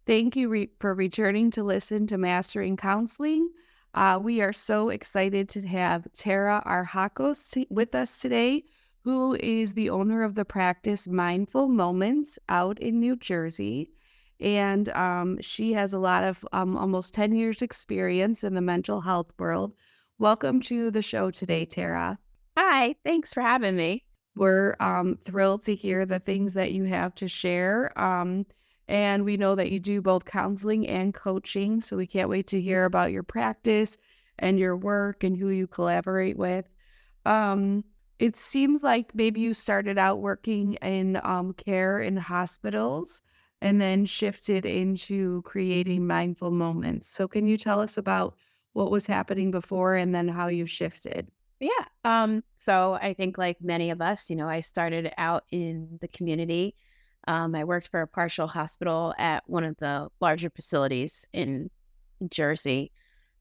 Thank you for returning to listen to Mastering Counseling. We are so excited to have Tara Arhakos with us today, who is the owner of the practice Mindful Moments out in New Jersey. And she has a lot of almost 10 years experience in the mental health world. Welcome to the show today, Tara. Hi, thanks for having me. We're thrilled to hear the things that you have to share. And we know that you do both counseling and coaching. So we can't wait to hear about your practice and your work and who you collaborate with. Um, it seems like maybe you started out working in care in hospitals and then shifted into creating mindful moments. So can you tell us about what was happening before and then how you shifted? Yeah. So I think like many of us, I started out in the community. I worked for a partial hospital at one of the larger facilities in Jersey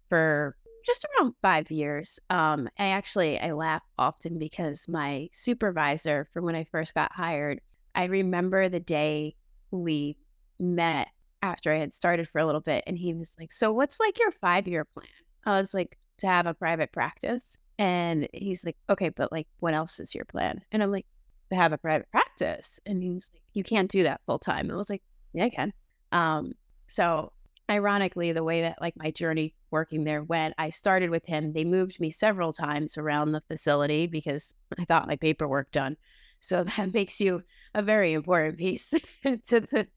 for just around 5 years. I laugh often because my supervisor from when I first got hired, I remember the day we met after I had started for a little bit, and he was like, "So what's like your 5-year plan?" I was like, "To have a private practice." And he's like, "Okay, but like, what else is your plan?" And I'm like, "To have a private practice." And he's like, "You can't do that full time." I was like, "Yeah, I can." So ironically, the way that like my journey working there went, I started with him. They moved me several times around the facility because I got my paperwork done. So that makes you a very important piece to the,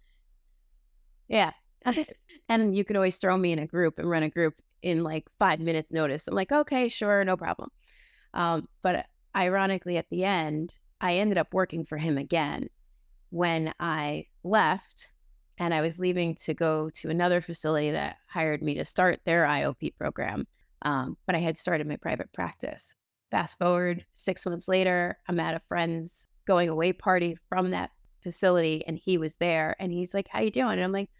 yeah. And you could always throw me in a group and run a group in like 5 minutes notice. I'm like, okay, sure, no problem. But ironically, at the end, I ended up working for him again when I left, and I was leaving to go to another facility that hired me to start their IOP program. But I had started my private practice. Fast forward 6 months later, I'm at a friend's going away party from that facility, and he was there, and he's like, "How you doing?" And I'm like,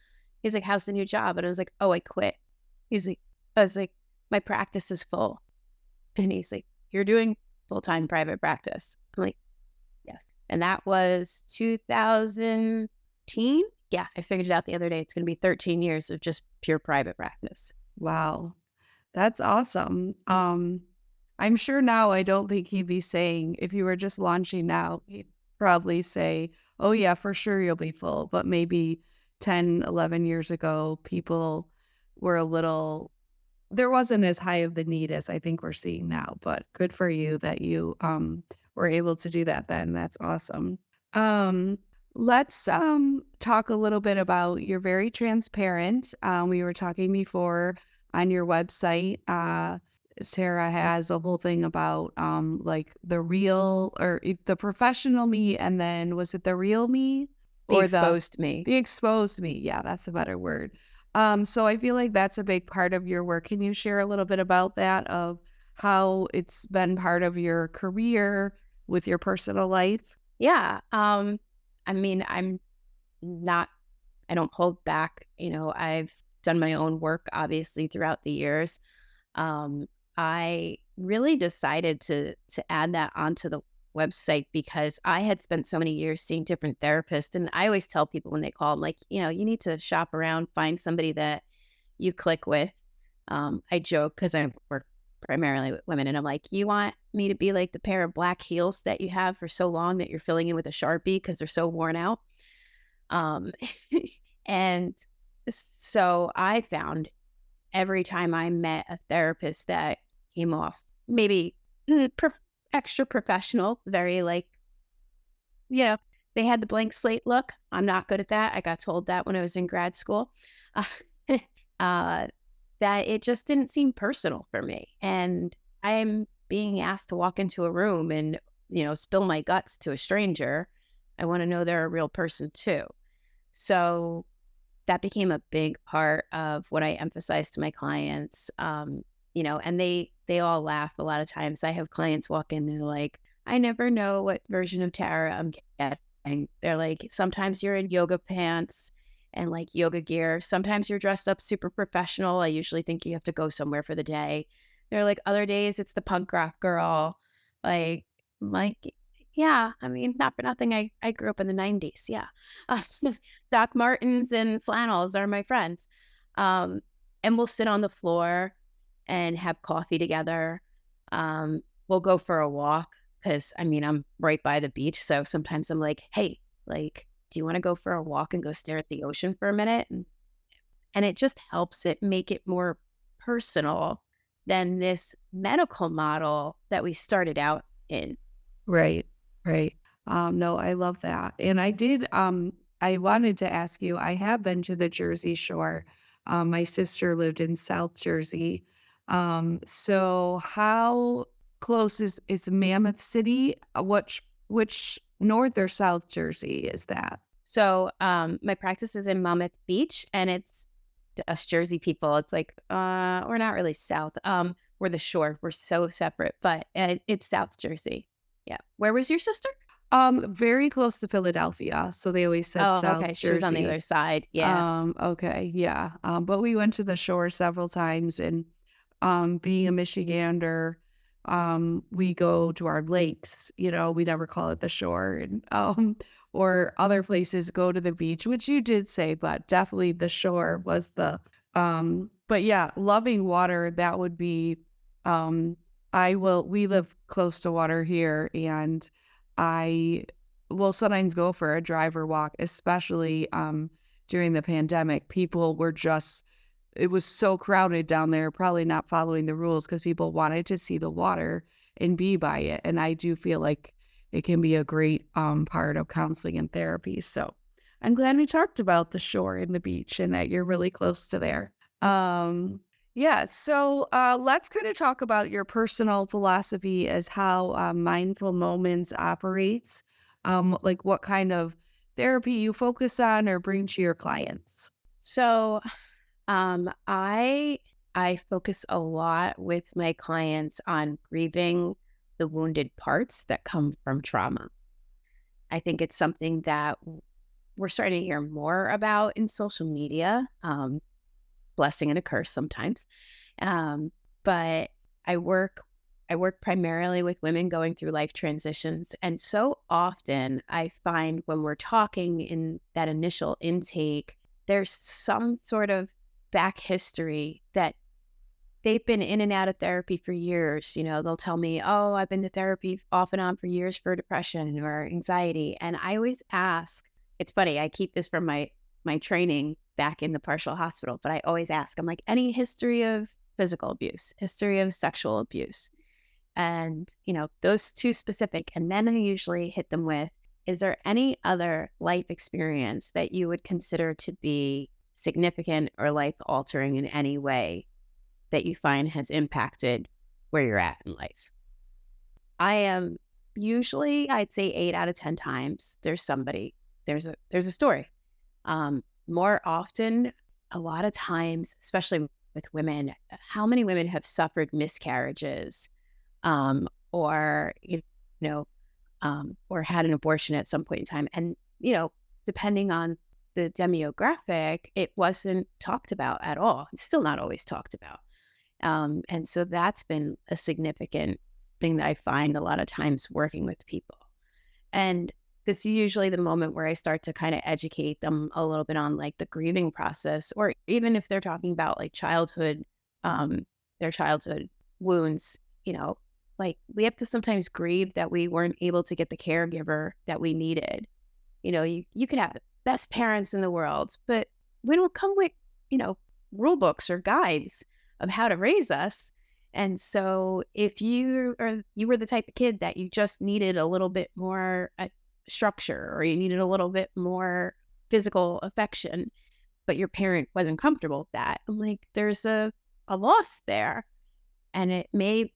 he's like, "How's the new job?" And I was like, "Oh, I quit." He's like, I was like, "My practice is full." And he's like, "You're doing full-time private practice?" I'm like, "Yes." And that was 2010. Yeah, I figured it out the other day. It's going to be 13 years of just pure private practice. Wow. That's awesome. I'm sure now I don't think he'd be saying if you were just launching now, he'd probably say, "Oh yeah, for sure you'll be full." But maybe 10, 11 years ago, people were a little there wasn't as high of the need as I think we're seeing now, but good for you that you were able to do that then. That's awesome. Um let's talk a little bit about you're very transparent. We were talking before on your website. Sarah has a whole thing about like the real or the professional me, and then was it the real me The or the exposed me. the exposed me? Yeah, that's a better word. So I feel like that's a big part of your work. Can you share a little bit about that of how it's been part of your career with your personal life? Yeah. I mean, not, I don't hold back. I've done my own work, obviously, throughout the years. Um, I really decided to add that onto the website because I had spent so many years seeing different therapists, and I always tell people when they call, I'm like, you need to shop around, find somebody that you click with. I joke because I work primarily with women, and I'm like, you want me to be like the pair of black heels that you have for so long that you're filling in with a Sharpie because they're so worn out. Um, and so I found every time I met a therapist that came off maybe extra professional, very like, you know, they had the blank slate look. I'm not good at that. I got told that when I was in grad school. Uh, uh, that it just didn't seem personal for me. And I'm being asked to walk into a room and, spill my guts to a stranger. I want to know they're a real person too. So that became a big part of what I emphasize to my clients. And they all laugh a lot of times. I have clients walk in and they're like, "I never know what version of Tara I'm getting." They're like, "Sometimes you're in yoga pants and like yoga gear. Sometimes you're dressed up super professional. I usually think you have to go somewhere for the day." They're like, "Other days it's the punk rock girl." Like, like, Yeah, I mean, not for nothing, I grew up in the '90s, yeah. Uh, Doc Martens and flannels are my friends. Um, and we'll sit on the floor and have coffee together. We'll go for a walk because, I mean, I'm right by the beach, so sometimes I'm like, "Hey, like, do you wanna go for a walk and go stare at the ocean for a minute?" And it just helps it make it more personal than this medical model that we started out in. Right, right. No, I love that. And I wanted to ask you, I have been to the Jersey Shore. My sister lived in South Jersey. So how close is Mammoth City? Which North or South Jersey is that? So, my practice is in Monmouth Beach, and it's us Jersey people. It's like, we're not really South. We're the shore. We're so separate, but it's South Jersey. Yeah. Where was your sister? Very close to Philadelphia. So they always said Oh, South okay. She was on the other Jersey. side. Yeah. Okay, yeah. But we went to the shore several times and being a Michigander, we go to our lakes, we never call it the shore and or other places go to the beach, which you did say, but definitely the shore was the but yeah, loving water, that would be um we live close to water here and I will sometimes go for a drive or walk, especially during the pandemic. People were just it was so crowded down there, probably not following the rules because people wanted to see the water and be by it. And I do feel like it can be a great part of counseling and therapy. So I'm glad we talked about the shore and the beach and that you're really close to there. Um, yeah, so let's kind of talk about your personal philosophy as how mindful moments operates. Like what kind of therapy you focus on or bring to your clients. So, I focus a lot with my clients on grieving the wounded parts that come from trauma. I think it's something that we're starting to hear more about in social media. Blessing and a curse sometimes. Um, but I work I work primarily with women going through life transitions. And so often I find when we're talking in that initial intake, there's some sort of back history that they've been in and out of therapy for years. They'll tell me, "Oh, I've been to therapy off and on for years for depression or anxiety." And I always ask, it's funny, I keep this from my training back in the partial hospital, but I always ask, I'm like, "Any history of physical abuse, history of sexual abuse?" And, those two specific. And then I usually hit them with, is there any other life experience that you would consider to be significant or life altering in any way that you find has impacted where you're at in life? I am usually, I'd say 8 out of 10 times, there's a story. More often, a lot of times, especially with women, how many women have suffered miscarriages, or, or had an abortion at some point in time. And, depending on the demographic, it wasn't talked about at all. It's still not always talked about. And so that's been a significant thing that I find a lot of times working with people. And this is usually the moment where I start to kind of educate them a little bit on like the grieving process, or even if they're talking about like their childhood wounds, like we have to sometimes grieve that we weren't able to get the caregiver that we needed. You can have the best parents in the world, but we don't come with, rule books or guides of how to raise us. And so if you were the type of kid that you just needed a little bit more structure, or you needed a little bit more physical affection, but your parent wasn't comfortable with that, I'm like, there's a loss there. And it may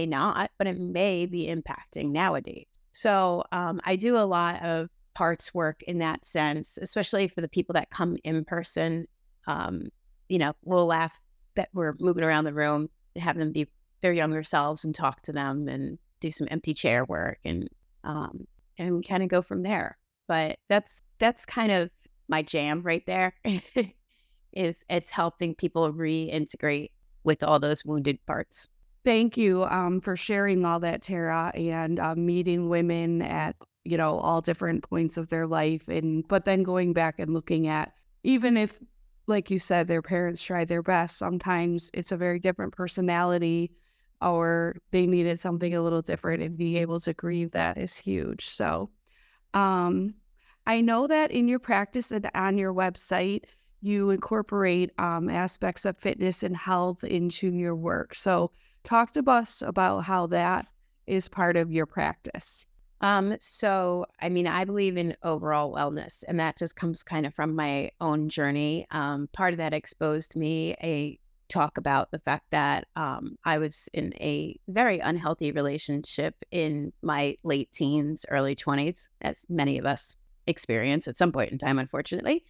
not, but it may be impacting nowadays. So I do a lot of parts work in that sense, especially for the people that come in person. We'll laugh that we're moving around the room, have them be their younger selves and talk to them and do some empty chair work, and we kind of go from there. But that's kind of my jam right there. Is it's helping people reintegrate with all those wounded parts. Thank you for sharing all that, Tara, and meeting women at all different points of their life, and but then going back and looking at even if, like you said, their parents tried their best. Sometimes it's a very different personality, or they needed something a little different, and being able to grieve that is huge. So um, I know that in your practice and on your website, you incorporate aspects of fitness and health into your work. So, talk to us about how that is part of your practice. So I mean, I believe in overall wellness, and that just comes kind of from my own journey. Part of that exposed me a talk about the fact that I was in a very unhealthy relationship in my late teens, early 20s, as many of us experience at some point in time, unfortunately.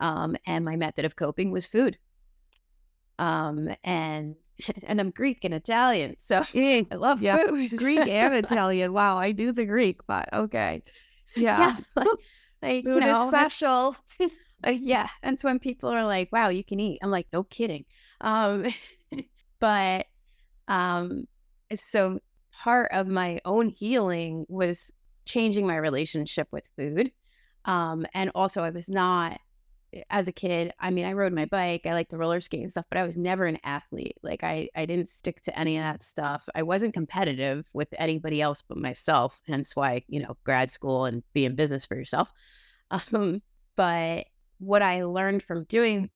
And my method of coping was food. And and I'm Greek and Italian, so Eh, I love yeah, food. Greek and Italian. Wow, I do the Greek, but okay. Yeah, Yeah, you food is know, that's special. yeah, that's when people are like, "Wow, you can eat." I'm like, "No kidding." Um, but um, so part of my own healing was changing my relationship with food. And also I was not as a kid, I mean, I rode my bike, I liked the roller skate and stuff, but I was never an athlete. Like I didn't stick to any of that stuff. I wasn't competitive with anybody else but myself, hence why, grad school and be in business for yourself. Um, but what I learned from doing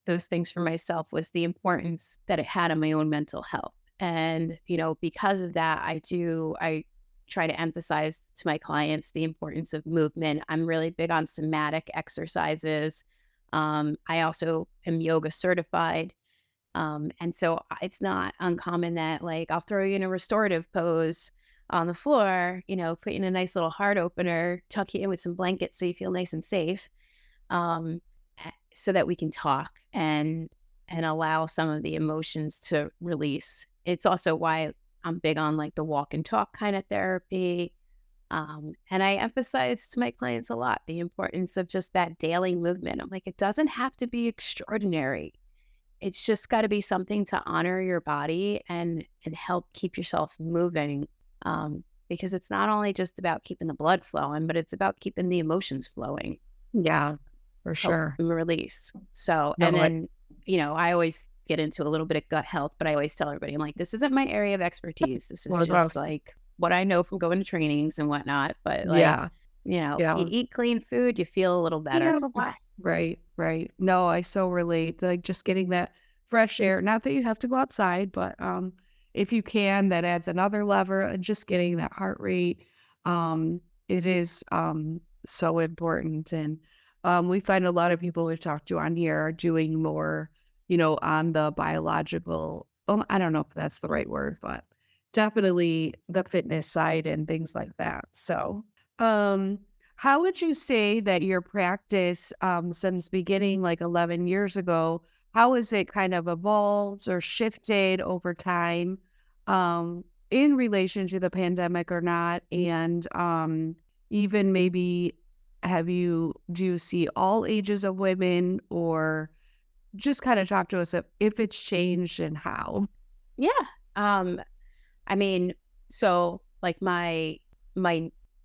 those things for myself was the importance that it had on my own mental health. And, because of that, I try to emphasize to my clients the importance of movement. I'm really big on somatic exercises. I also am yoga certified. And so it's not uncommon that, like, I'll throw you in a restorative pose on the floor, put you in a nice little heart opener, tuck you in with some blankets so you feel nice and safe, so that we can talk and allow some of the emotions to release. It's also why I'm big on like the walk and talk kind of therapy. And I emphasize to my clients a lot the importance of just that daily movement. I'm like, it doesn't have to be extraordinary. It's just got to be something to honor your body and help keep yourself moving. Because it's not only just about keeping the blood flowing, but it's about keeping the emotions flowing, Yeah, for help sure. them release. So, No, and then, I always get into a little bit of gut health, but I always tell everybody, I'm like, this isn't my area of expertise. This is what just about like what I know from going to trainings and whatnot. But like, yeah, you yeah. eat clean food, you feel a little better. Right, right. No, I so relate. Like just getting that fresh air. Not that you have to go outside, but if you can, that adds another lever. And just getting that heart rate. It is so important. And we find a lot of people we've talked to on here are doing more, on the biological. I don't know if that's the right word, but definitely the fitness side and things like that. So um how would you say that your practice, since beginning like 11 years ago, how has it kind of evolved or shifted over time, in relation to the pandemic or not? And even maybe do you see all ages of women, or just kind of talk to us if it's changed and how? Yeah. Um, I mean, so like my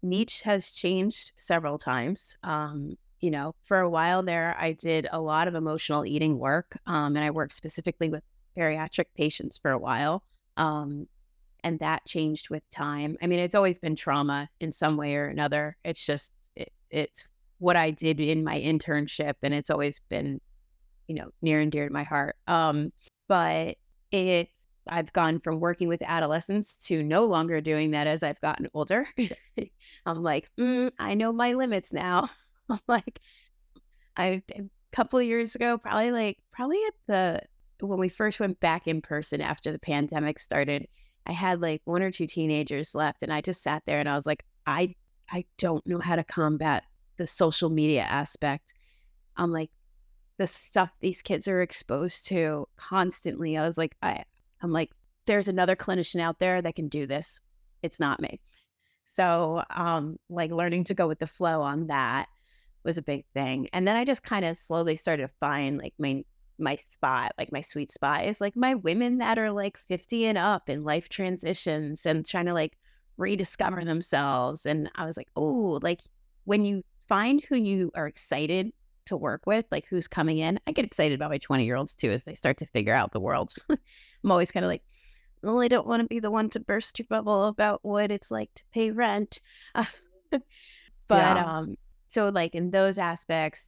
niche has changed several times. For a while there, I did a lot of emotional eating work, and I worked specifically with bariatric patients for a while. Um, and that changed with time. I mean, it's always been trauma in some way or another. It's just it's what I did in my internship, and it's always been near and dear to my heart. But I've gone from working with adolescents to no longer doing that as I've gotten older. I'm like, I know my limits now. I'm like, a couple of years ago, probably at the when we first went back in person after the pandemic started, I had like one or two teenagers left, and I just sat there and I was like, I don't know how to combat the social media aspect. I'm like, the stuff these kids are exposed to constantly. I was like, I'm like, there's another clinician out there that can do this. It's not me. So, like learning to go with the flow on that was a big thing. And then I just kind of slowly started to find like my spot, like my sweet spot is like my women that are like 50 and up in life transitions and trying to like rediscover themselves. And I was like, oh, like when you find who you are excited to work with, like who's coming in, I get excited about my 20-year-olds too as they start to figure out the world. I'm always kind of like, well, I don't want to be the one to burst your bubble about what it's like to pay rent. But Yeah. so like in those aspects,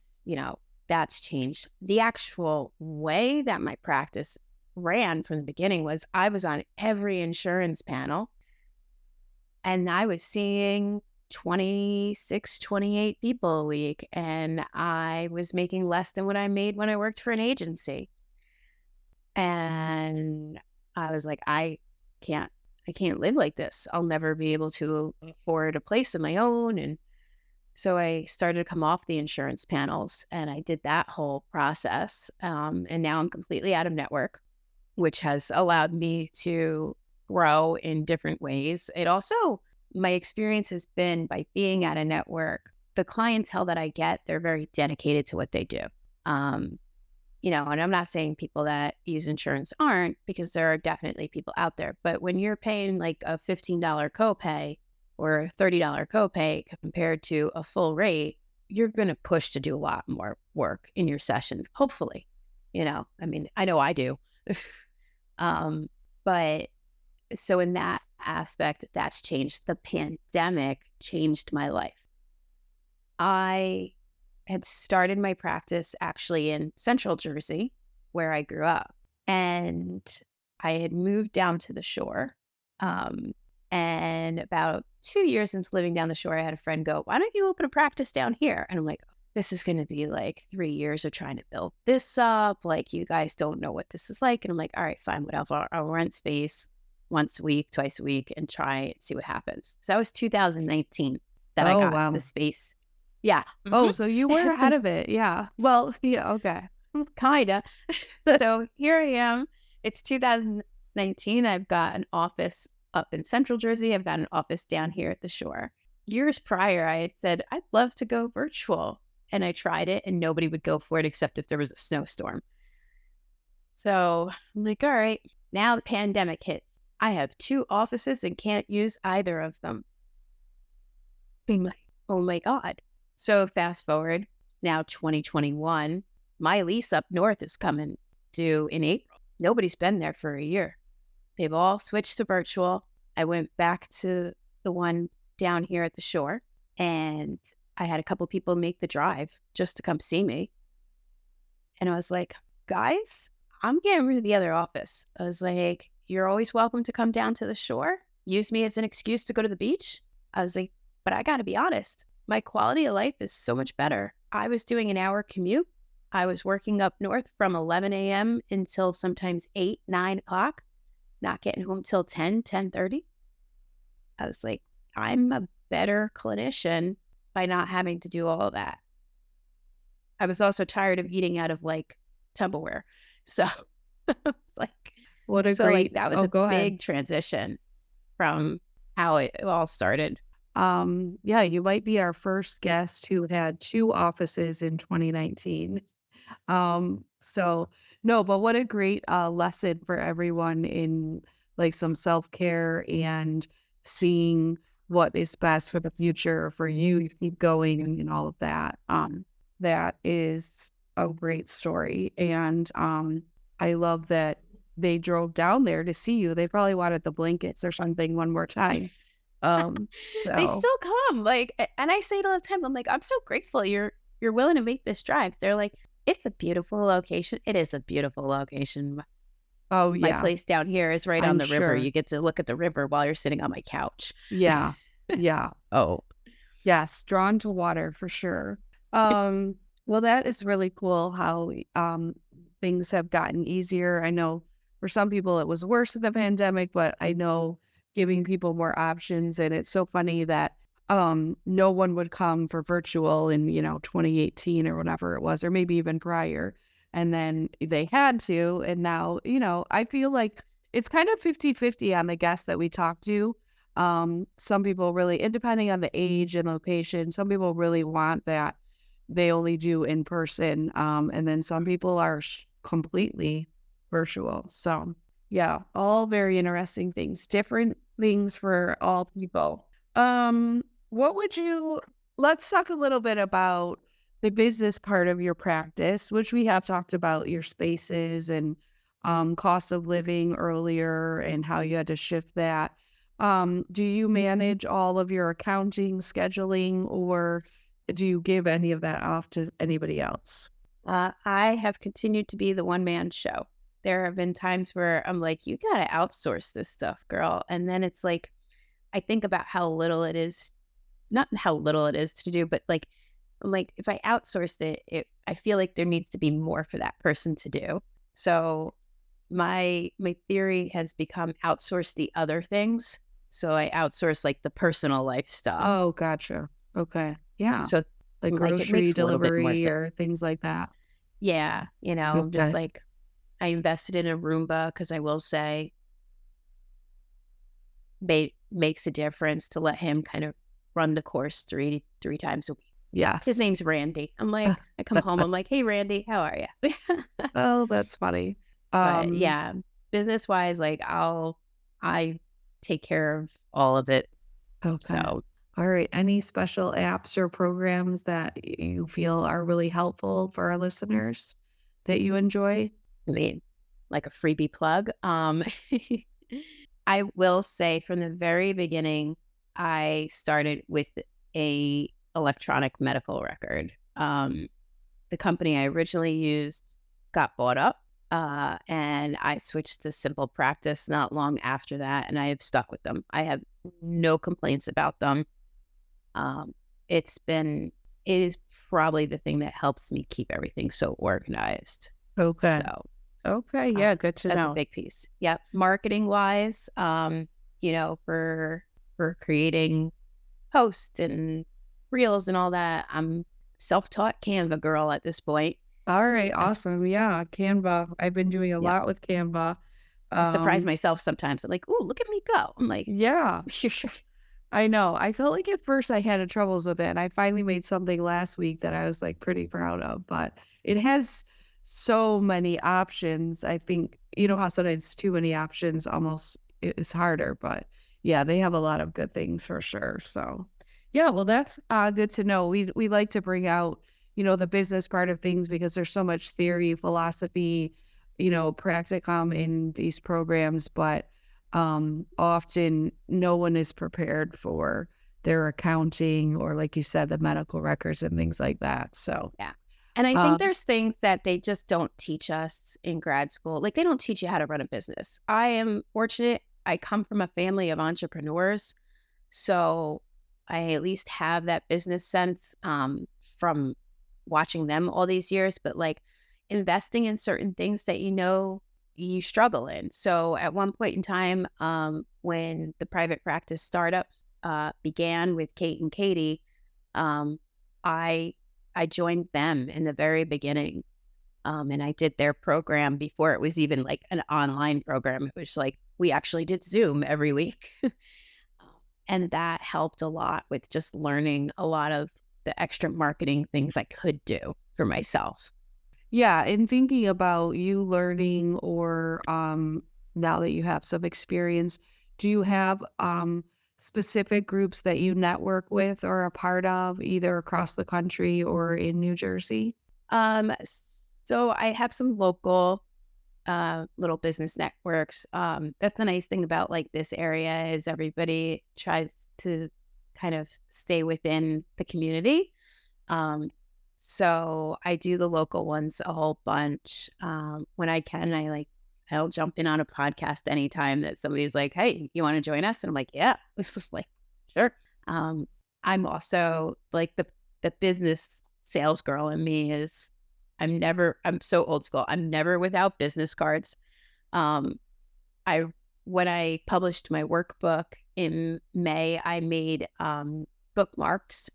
that's changed. The actual way that my practice ran from the beginning was I was on every insurance panel and I was seeing 26, 28 people a week, and I was making less than what I made when I worked for an agency. And I was like, can't I can't live like this. I'll never be able to afford a place of my own. And so I started to come off the insurance panels and I did that whole process. And now I'm completely out of network, which has allowed me to grow in different ways. It also, my experience has been by being at a network, the clientele that I get, they're very dedicated to what they do. And I'm not saying people that use insurance aren't, because there are definitely people out there. But when you're paying like a $15 copay or a $30 copay compared to a full rate, you're going to push to do a lot more work in your session, hopefully. I mean, I know I do. But so in that aspect, that's changed. The pandemic changed my life. I had started my practice actually in Central Jersey, where I grew up. And I had moved down to the shore. And about 2 years into living down the shore, I had a friend go, why don't you open a practice down here? And I'm like, this is going to be like 3 years of trying to build this up. Like, you guys don't know what this is like. And I'm like, all right, fine, whatever. I'll rent space once a week, twice a week, and try and see what happens. So that was 2019 that I Oh, got the wow. space. Yeah. Oh, so you were And so ahead of it. Yeah. Well, yeah, okay. kinda. So here I am. It's 2019. I've got an office up in Central Jersey. I've got an office down here at the shore. Years prior, I had said, I'd love to go virtual. And I tried it and nobody would go for it except if there was a snowstorm. So I'm like, all right, now the pandemic hits. I have 2 offices and can't use either of them. I'm like, oh my God. So fast forward, now 2021, my lease up north is coming due in April. Nobody's been there for a year. They've all switched to virtual. I went back to the one down here at the shore, and I had a couple people make the drive just to come see me. And I was like, guys, I'm getting rid of the other office. I was like, you're always welcome to come down to the shore. Use me as an excuse to go to the beach. I was like, but I got to be honest, my quality of life is so much better. I was doing an hour commute. I was working up north from 11 a.m. until sometimes 8, 9 o'clock, not getting home till 10, 10:30. I was like, I'm a better clinician by not having to do all of that. I was also tired of eating out of like Tupperware. So it's like, What a so like great that was oh, a go ahead. big transition from how it all started. Yeah, you might be our first guest who had 2 offices in 2019. So no, but what a great lesson for everyone in like some self-care and seeing what is best for the future for you to keep going and all of that. That is a great story. And I love that they drove down there to see you. They probably wanted the blankets or something one more time. They So still come, like, and I say it all the time. I'm like, I'm so grateful you're willing to make this drive. They're like, it's a beautiful location. It is a beautiful location. oh My yeah, place down here is right on I'm the river. sure. You get to look at the river while you're sitting on my couch. Yeah. Yeah. Oh, Yes, drawn to water for sure. Well, that is really cool how things have gotten easier. I know for some people it was worse in the pandemic, but I know giving people more options, and it's so funny that no one would come for virtual in, 2018 or whatever it was, or maybe even prior. And then they had to, and now, I feel like it's kind of 50-50 on the guests that we talk to. Some people really, and depending on the age and location, some people really want that they only do in person. And then some people are completely virtual. So yeah, all very interesting things, different things for all people. What would you, let's talk a little bit about the business part of your practice, which we have talked about your spaces and cost of living earlier and how you had to shift that. Do you manage all of your accounting, scheduling, or do you give any of that off to anybody else? I have continued to be the one man show. There have been times where I'm like, you got to outsource this stuff, girl. And then it's like, I think about how little it is, not how little it is to do, but like, I'm like, if I outsourced I feel like there needs to be more for that person to do. So my theory has become outsource the other things. So I outsource like the personal life stuff. Oh, gotcha. Okay. Yeah. So Like like it grocery makes a little bit more delivery sense. or things like that. Yeah, just Okay. like I invested in a Roomba because I will say makes a difference to let him kind of run the course three times a week. His Yes. name's Randy. I'm like, I come home, I'm like, hey Randy, how are you? Oh, that's funny. But Um, yeah, business wise, like I take care of all of it. okay. So All right. Any special apps or programs that you feel are really helpful for our listeners that you enjoy? I mean, like a freebie plug. I will say from the very beginning, I started with a electronic medical record. The company I originally used got bought up, and I switched to Simple Practice not long after that, and I have stuck with them. I have no complaints about them. Um, it is probably the thing that helps me keep everything so organized. Okay. So Okay. uh, Yeah. Good to that's a know. big piece. Yep. Marketing wise, for creating posts and reels and all that, I'm self-taught Canva girl at this point. All right. That's Awesome. Yeah. Canva. I've been doing a Yep. lot with Canva. I surprise Um, myself sometimes. I'm like, "Ooh, look at me go." I'm like, yeah. I know. I felt like at first I had troubles with it, and I finally made something last week that I was like pretty proud of. But it has so many options. I think you know how sometimes too many options almost is harder. But yeah, they have a lot of good things for sure. So yeah, well, that's good to know. We like to bring out the business part of things because there's so much theory, philosophy, practicum in these programs, but often no one is prepared for their accounting or, like you said, the medical records and things like that. So, yeah. And I think um, there's things that they just don't teach us in grad school. Like they don't teach you how to run a business. I am fortunate. I come from a family of entrepreneurs. So I at least have that business sense from watching them all these years, but like investing in certain things that you struggle in. So at one point in time, when the private practice startups began with Kate and Katie, um, I I joined them in the very beginning, and I did their program before it was even like an online program. It was like we actually did Zoom every week. And that helped a lot with just learning a lot of the extra marketing things I could do for myself. yeah, in thinking about you learning or now that you have some experience, do you have specific groups that you network with or a part of either across the country or in New Jersey? Um, so I have some local little business networks. That's the nice thing about like this area is everybody tries to kind of stay within the community. Um, so I do the local ones a whole bunch. When I can, I'll jump in on a podcast anytime that somebody's like, "Hey, you want to join us?" And I'm like, "Yeah." It's just like, sure. Um, I'm also like the business sales girl in me is I'm so old school. I'm never without business cards. Um, I when I published my workbook in May, I made bookmarks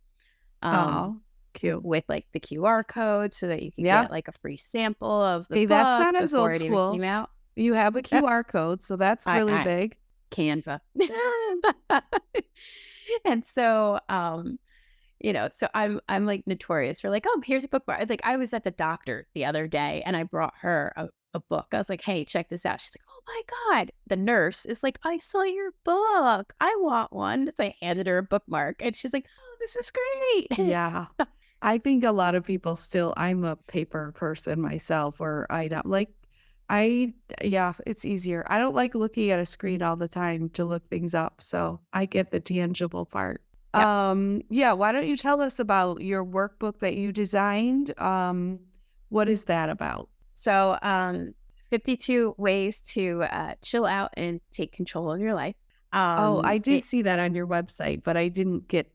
um, Oh, cute. with like the QR code so that you can Yeah. get like a free sample of the Hey, that's book not as before old it even school. came out. You have a Yep, QR code, so that's really I big. Canva. And so So I'm like notorious for like, oh, here's a bookmark. Like I was at the doctor the other day and I brought her a book. I was like, hey, check this out. She's like, oh my God. The nurse is like, I saw your book. I want one. So I handed her a bookmark and she's like, oh, this is great. Yeah. I think a lot of people still I'm a paper person myself, or I don't like I yeah, it's easier. I don't like looking at a screen all the time to look things up, so I get the tangible part. Yep. Yeah, why don't you tell us about your workbook that you designed? What is that about? So 52 ways to chill out and take control of your life. Oh, I did It, see that on your website, but I didn't get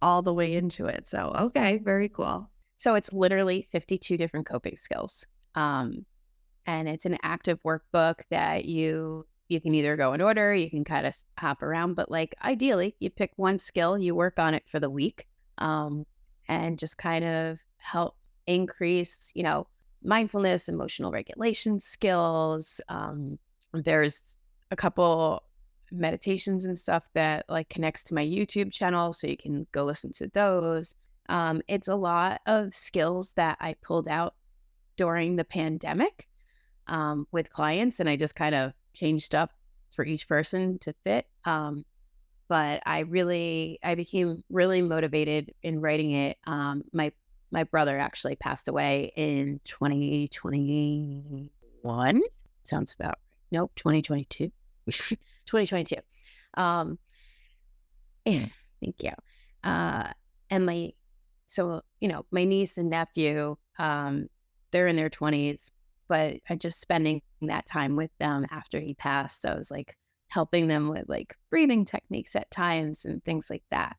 all the way into it. So, okay, very cool. so it's literally 52 different coping skills. Um, and it's an active workbook that you can either go in order, you can kind of hop around, but like ideally, you pick one skill, you work on it for the week, um, and just kind of help increase, mindfulness, emotional regulation skills. There's a couple meditations and stuff that like connects to my YouTube channel, so you can go listen to those. It's a lot of skills that I pulled out during the pandemic with clients, and I just kind of changed up for each person to fit. But I became really motivated in writing it. My brother actually passed away in 2021. Sounds about right. Nope, 2022. 2022. Um, yeah, thank you. Uh, and my niece and nephew, they're in their 20s, but I just spending that time with them after he passed. So I was like helping them with like breathing techniques at times and things like that.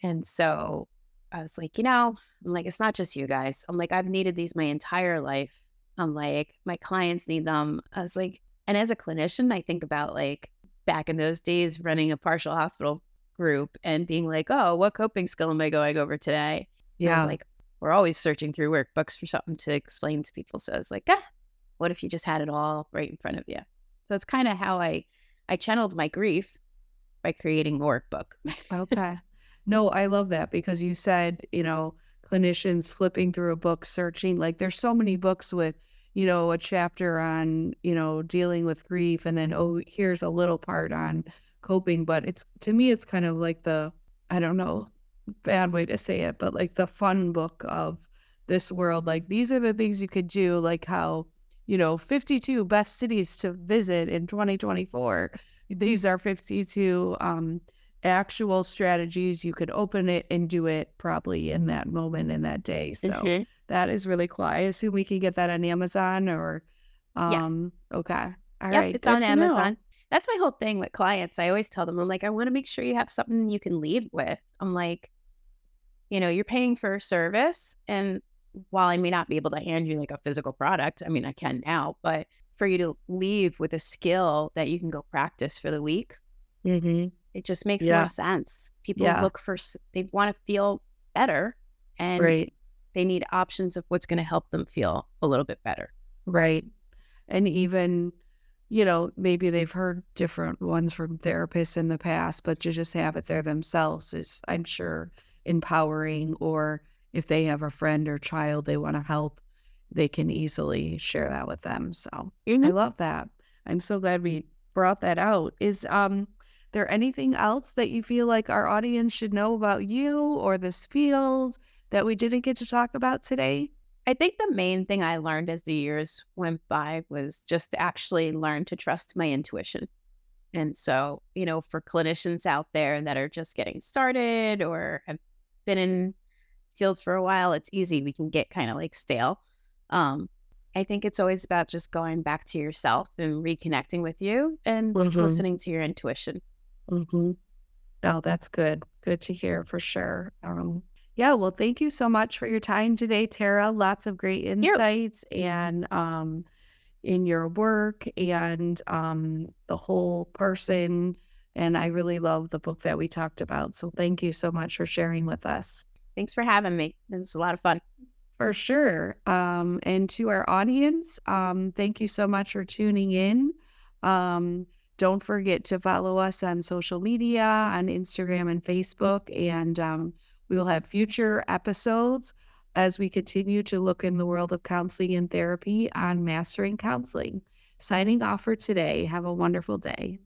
And so I was like, I'm like, it's not just you guys. I'm like, I've needed these my entire life. I'm like, my clients need them. I was like, and as a clinician, I think about like back in those days running a partial hospital group and being like, oh, what coping skill am I going over today? And I was Yeah. like, we're always searching through workbooks for something to explain to people. So I was like, what if you just had it all right in front of you? So it's kind of how I channeled my grief by creating a workbook. Okay. No, I love that because you said, clinicians flipping through a book, searching, like there's so many books with, a chapter on, dealing with grief and then, oh, here's a little part on coping. But to me, it's kind of like I don't know, bad way to say it, but like the fun book of this world. Like these are the things you could do, like how, 52 best cities to visit in 2024. These are 52 actual strategies. You could open it and do it probably in that moment in that day. So hmm that is really cool. I assume we can get that on Amazon or Yeah. okay. All Yep. right, It's good on to know. Amazon. That's my whole thing with clients. I always tell them, I'm like, I want to make sure you have something you can leave with. I'm like, you're paying for a service. And while I may not be able to hand you like a physical product, I mean, I can now, but for you to leave with a skill that you can go practice for the week, Hmm. it just makes more Yeah. sense. People Yeah. look for, they want to feel better and Right. they need options of what's going to help them feel a little bit better. Right. And even, maybe they've heard different ones from therapists in the past, but to just have it there themselves is, I'm sure, empowering. Or if they have a friend or child they want to help, they can easily share that with them. So I hmm love that. I'm so glad we brought that out. Is there anything else that you feel like our audience should know about you or this field that we didn't get to talk about today? I think the main thing I learned as the years went by was just to actually learn to trust my intuition. And so, for clinicians out there that are just getting started or have been in field for a while, it's easy. We can get kind of like stale. Um, I think it's always about just going back to yourself and reconnecting with you and Mm-hmm. listening to your intuition. Mm-hmm. Oh, that's good. Good to hear for sure. Yeah, well, thank you so much for your time today, Tara. Lots of great You. insights and in your work and the whole person. And I really love the book that we talked about. So thank you so much for sharing with us. Thanks for having me. It was a lot of fun. For sure. And to our audience, thank you so much for tuning in. Um, don't forget to follow us on social media, on Instagram and Facebook. And We will have future episodes as we continue to look in the world of counseling and therapy on mastering counseling. Signing off for today. Have a wonderful day.